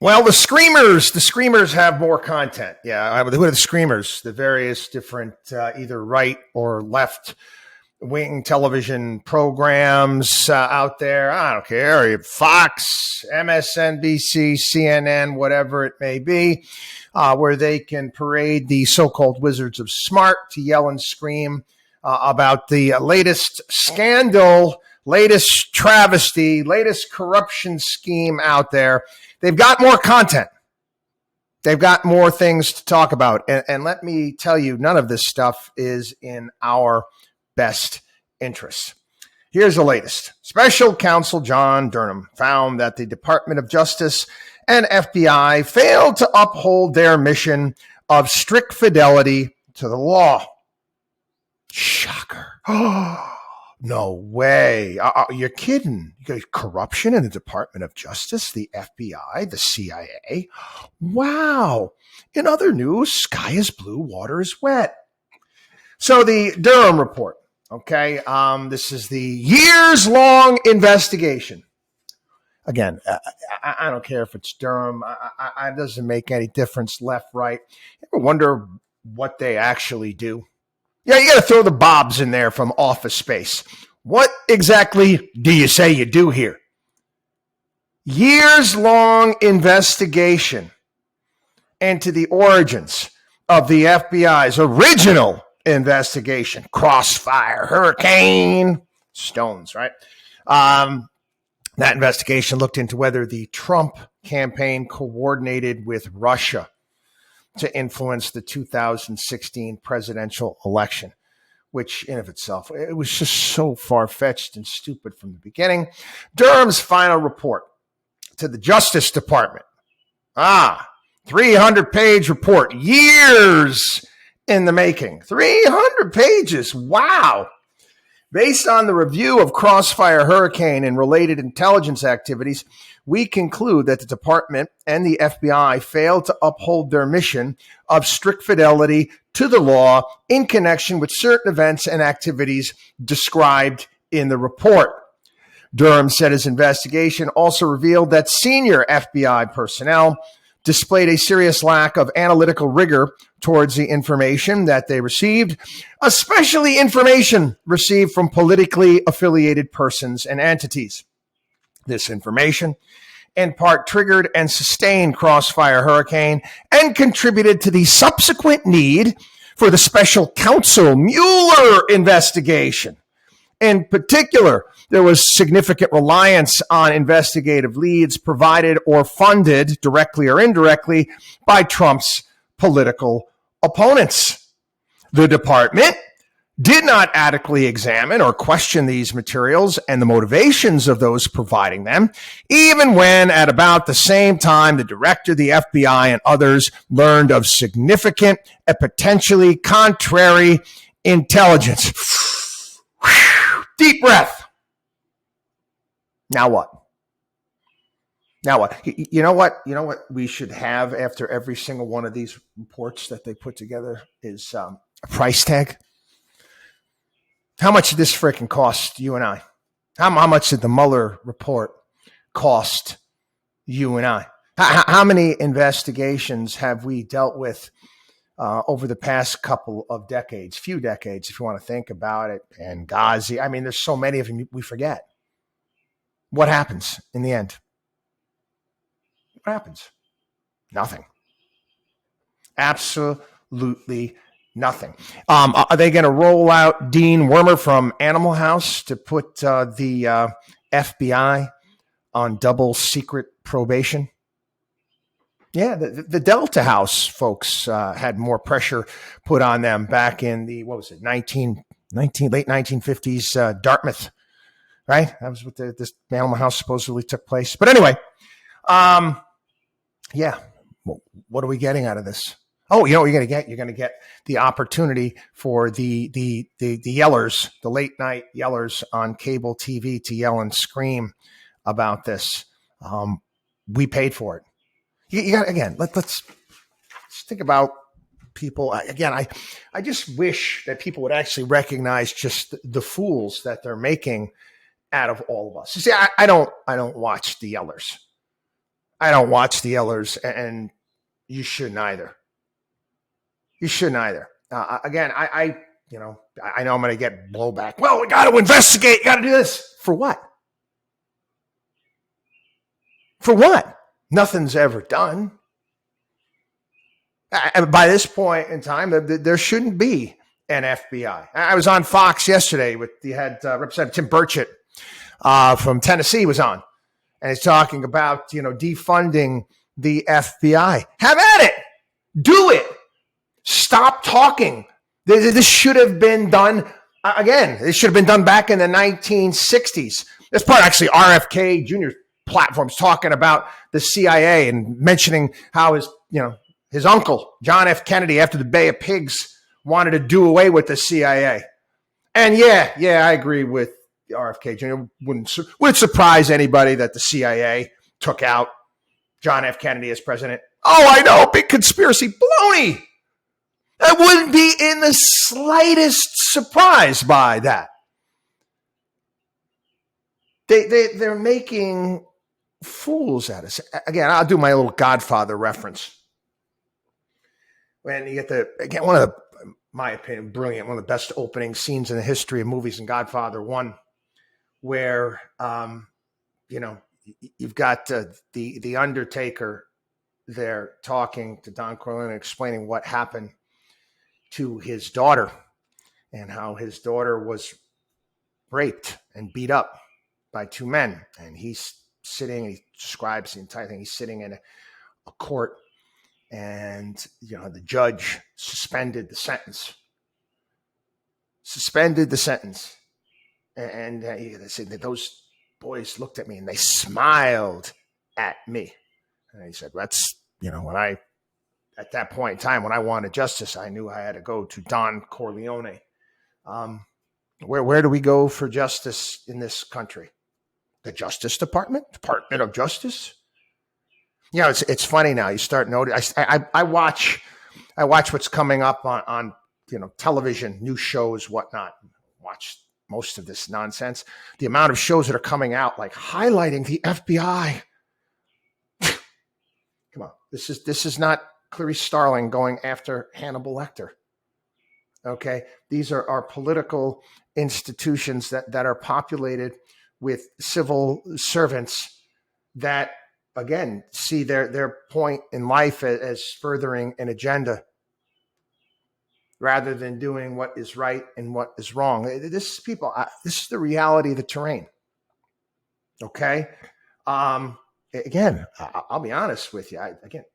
Well, the screamers have more content. Yeah, who are the screamers? The various different either right or left wing television programs out there. I don't care. Fox, MSNBC, CNN, whatever it may be, where they can parade the so-called wizards of smart to yell and scream about the latest scandal, latest travesty, latest corruption scheme out there. They've got more content. They've got more things to talk about. And let me tell you, none of this stuff is in our best interest. Here's the latest. Special Counsel John Durham found that the Department of Justice and FBI failed to uphold their mission of strict fidelity to the law. Shocker. No way. You're kidding. You got corruption in the Department of Justice, the FBI, the CIA. Wow. In other news, sky is blue, water is wet. So the Durham Report, okay? This is the years-long investigation. Again, I don't care if it's Durham. It doesn't make any difference, left, right. You ever wonder what they actually do? Yeah, you got to throw the Bobs in there from Office Space. What exactly do you say you do here? Years-long investigation into the origins of the FBI's original investigation. Crossfire, hurricane, stones, right? That investigation looked into whether the Trump campaign coordinated with Russia to influence the 2016 presidential election, which in of itself, it was just so far-fetched and stupid from the beginning. Durham's final report to the Justice Department. 300-page report, years in the making. 300 pages, wow. Based on the review of Crossfire Hurricane and related intelligence activities, we conclude that the department and the FBI failed to uphold their mission of strict fidelity to the law in connection with certain events and activities described in the report. Durham said his investigation also revealed that senior FBI personnel displayed a serious lack of analytical rigor towards the information that they received, especially information received from politically affiliated persons and entities. This information, in part, triggered and sustained Crossfire Hurricane and contributed to the subsequent need for the special counsel Mueller investigation. In particular, there was significant reliance on investigative leads provided or funded directly or indirectly by Trump's political opponents. The department did not adequately examine or question these materials and the motivations of those providing them, even when at about the same time the director of the FBI and others learned of significant and potentially contrary intelligence. Deep breath. Now what? Now what? You know what? You know what we should have after every single one of these reports that they put together is a price tag. How much did this freaking cost you and I? How much did the Mueller report cost you and I? How many investigations have we dealt with over the past couple of decades, few decades, if you want to think about it, and Ghazi? I mean, there's so many of them we forget. What happens in the end? What happens? Nothing. Absolutely nothing. Are they going to roll out Dean Wormer from Animal House to put the FBI on double secret probation? Yeah, the Delta House folks had more pressure put on them back in the, what was it, late 1950s Dartmouth, right? That was what this Animal House supposedly took place. But anyway, yeah, what are we getting out of this? Oh, you know what you're going to get? You're going to get the opportunity for the yellers, the late night yellers on cable TV to yell and scream about this. We paid for it. You got, again, let's think about people. Again, I just wish that people would actually recognize just the fools that they're making out of all of us. You see, I don't watch the yellers. I don't watch the Ellers, and you shouldn't either. You shouldn't either. Again, I know I'm going to get blowback. Well, we got to investigate. You got to do this. For what? For what? Nothing's ever done. By this point in time, there shouldn't be an FBI. I was on Fox yesterday you had Representative Tim Burchett from Tennessee was on, and he's talking about, defunding the FBI. Have at it. Do it. Stop talking. This should have been done, again, this should have been done back in the 1960s. This part actually RFK Jr. platforms talking about the CIA and mentioning how his uncle, John F. Kennedy, after the Bay of Pigs, wanted to do away with the CIA. And yeah, I agree with RFK Jr. Wouldn't surprise anybody that the CIA took out John F. Kennedy as president. Oh, I know, big conspiracy. Baloney. I wouldn't be in the slightest surprise by that. They're making fools out of us. Again, I'll do my little Godfather reference. When you get one of the, my opinion, brilliant, one of the best opening scenes in the history of movies in Godfather 1, where, you've got the Undertaker there talking to Don Corleone, explaining what happened to his daughter and how his daughter was raped and beat up by two men. And he's sitting, he describes the entire thing. He's sitting in a court, and, the judge suspended the sentence. And they said that those boys looked at me and they smiled at me. And he said, that's, at that point in time, when I wanted justice, I knew I had to go to Don Corleone. Where do we go for justice in this country? The Justice Department? Department of Justice? It's funny now. You start noticing. I watch what's coming up on television, new shows, whatnot. Watch most of this nonsense. The amount of shows that are coming out, like highlighting the FBI. Come on, this is not Clarice Starling going after Hannibal Lecter. Okay, these are our political institutions that are populated with civil servants that, again, see their point in life as furthering an agenda rather than doing what is right and what is wrong. This is the reality of the terrain. Okay. Again, I'll be honest with you.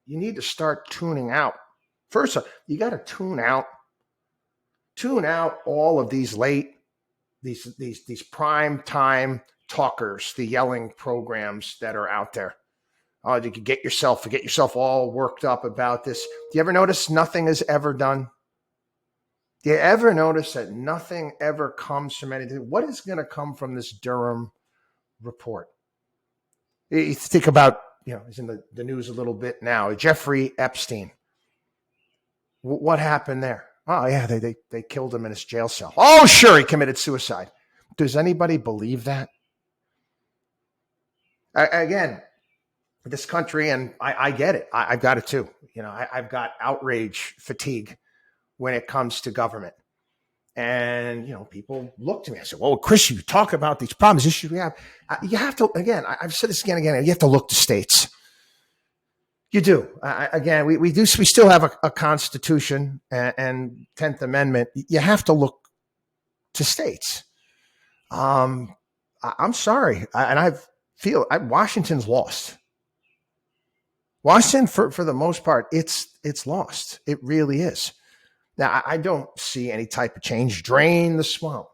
You need to start tuning out. First off, you got to tune out all of these these prime time talkers, the yelling programs that are out there. Oh, you could get yourself all worked up about this. Do you ever notice nothing is ever done? Do you ever notice that nothing ever comes from anything? What is going to come from this Durham report? You think about, he's in the news a little bit now. Jeffrey Epstein. What happened there? Oh, yeah, they killed him in his jail cell. Oh, sure, he committed suicide. Does anybody believe that? Again, this country, and I get it. I've got it too. I've got outrage fatigue when it comes to government. And, people look to me. I say, well, Chris, you talk about these problems, issues we have. You have to, again, I've said this again, you have to look to states. You do. Again, we still have a Constitution and 10th Amendment. You have to look to states. I'm sorry. Washington's lost. Washington, for the most part, it's lost. It really is. Now, I don't see any type of change. Drain the swamp.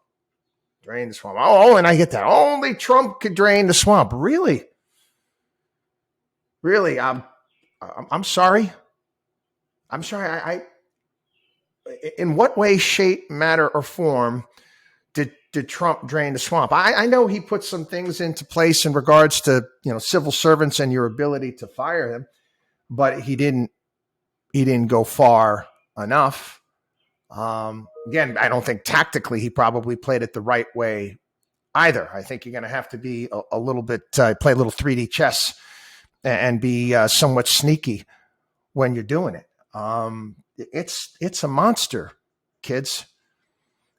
Oh, and I get that. Only Trump could drain the swamp. Really? I'm sorry. I'm sorry. In what way, shape, matter, or form did Trump drain the swamp? I know he put some things into place in regards to civil servants and your ability to fire them, but he didn't go far enough. Again, I don't think tactically he probably played it the right way either. I think you're going to have to be a little bit, play a little 3D chess and be somewhat sneaky when you're doing it. It's a monster, kids.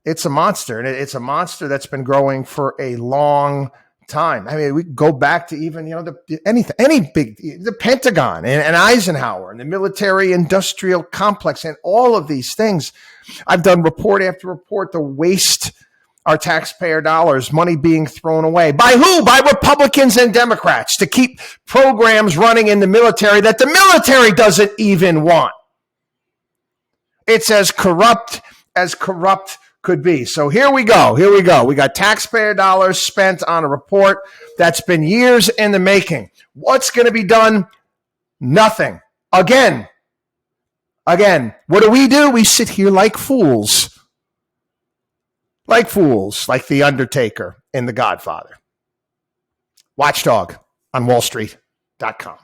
It's a monster, and it's a monster that's been growing for a long time. I mean, we go back to even, the Pentagon and Eisenhower and the military-industrial complex and all of these things. I've done report after report, the waste our taxpayer dollars, money being thrown away. By who? By Republicans and Democrats to keep programs running in the military that the military doesn't even want. It's as corrupt could be. So here we go. We got taxpayer dollars spent on a report that's been years in the making. What's going to be done? Nothing. Again, what do? We sit here like fools. Like the Undertaker in The Godfather. WatchDog on WallStreet.com.